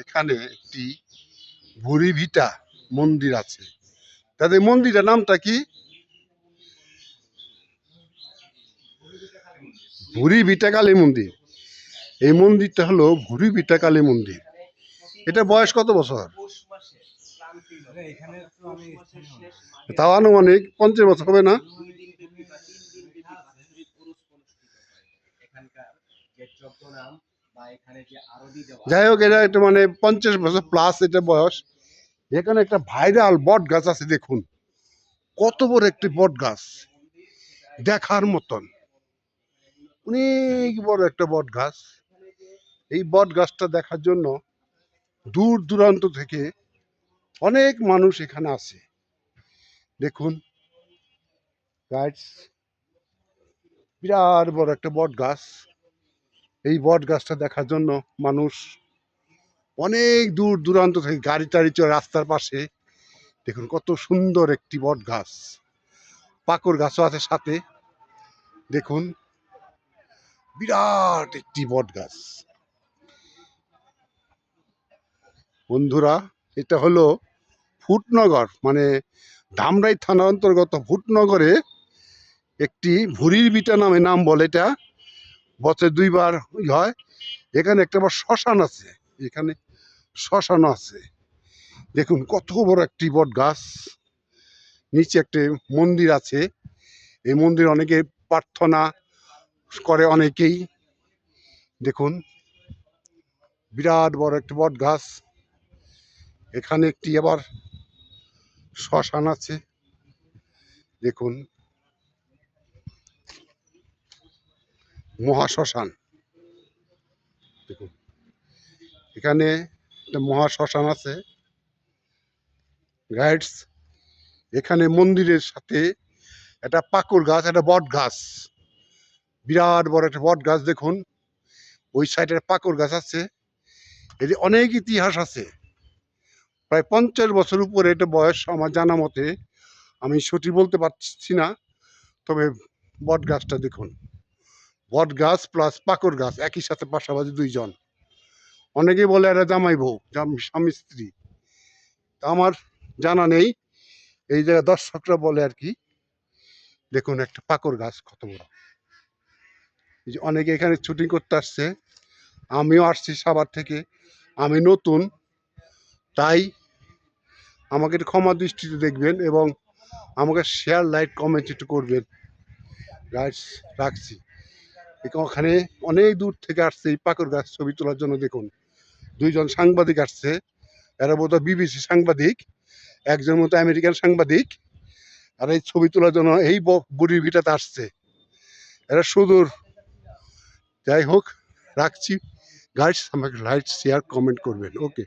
এখানে একটি ভুরি ভিটা মন্দির আছে। তাদের মন্দিরের নামটা কি? ভুরি ভিটা কালী মন্দির। এই মন্দিরটা হলো ভুরি ভিটা কালী মন্দির। এটা বয়স কত বছর? তাও আনুমানিক 50 বছর হবে না? যাই হোক, এটা একটা মানে 50 বছর প্লাস এটা বয়স। এখানে একটা ভাইরাল বট গাছ আছে, দেখুন কত বড় একটি বট গাছ, দেখার মতন অনেক বড় একটা বট গাছ। এই বট গাছটা দেখার জন্য দূর দূরান্ত থেকে অনেক মানুষ এখানে আসে। দেখুন গাইস, বিরাট বড় একটা বট গাছ। এই বট গাছটা দেখার জন্য মানুষ অনেক দূর দূরান্ত থেকে গাড়ি টাড়ি চড়ে রাস্তার পাশে। দেখুন কত সুন্দর একটি বট গাছ, পাকড় গাছও আছে সাথে। দেখুন বিরাট একটি বট গাছ। বন্ধুরা, এটা হলো ফুটনগর, মানে ধামরাই থানার অন্তর্গত ফুটনগরে একটি ভুরির ভিটা নামে নাম বলে। এটা বছরে 2 বার হয়। এখানে একটা আবার শ্মশান আছে, এখানে শ্মশান আছে। দেখুন কত বড় একটি বট গাছ, নিচে একটা মন্দির আছে। এই মন্দির অনেকে প্রার্থনা করে অনেকেই। দেখুন বিরাট বড় একটা বট গাছ। এখানে একটি আবার শ্মশান আছে। দেখুন মহাশ্মশান। দেখুন এখানে একটা মহাশ্মশান আছে গাইডস। এখানে মন্দিরের সাথে একটা পাকুড় গাছ, একটা বট গাছ, বিরাট বড় একটা বট গাছ। দেখুন ওই সাইডে পাকুড় গাছ আছে। এর অনেক ইতিহাস আছে, প্রায় 50 বছর উপরে এটা বয়স আমার জানা মতে। আমি সঠিক বলতে পারছি না, তবে বট গাছটা দেখুন, বট গাছ প্লাস পাকুড় গাছ একই সাথে পাশাপাশি দুইজন। অনেকেই বলে এরা জামাই বউ, স্বামী স্ত্রী। তা আমার জানা নেই, এই জায়গায় দর্শকরা বলে আর কি। দেখুন একটা পাকুড় গাছ কত বড়। এই যে অনেকে এখানে শুটিং করতে আসছে, আমিও আসছি সাভার থেকে। আমি নতুন, তাই আমাকে একটু ক্ষমা দৃষ্টিতে দেখবেন এবং আমাকে শেয়ার লাইক কমেন্ট একটু করবেন গাইস। রাখছি। ওখানে অনেক দূর থেকে আসছে এই পাকুড় গাছ ছবি তোলার জন্য। দেখুন 2 জন সাংবাদিক আসছে, এরা বোধহয় বিবিসি সাংবাদিক, একজন মতো আমেরিকান সাংবাদিক। আর এই ছবি তোলার জন্য এই বুড়ির ভিটাতে আসছে, এরা সুদূর। যাই হোক, রাখছি গাইস, আমাকে লাইক শেয়ার কমেন্ট করবেন। ওকে।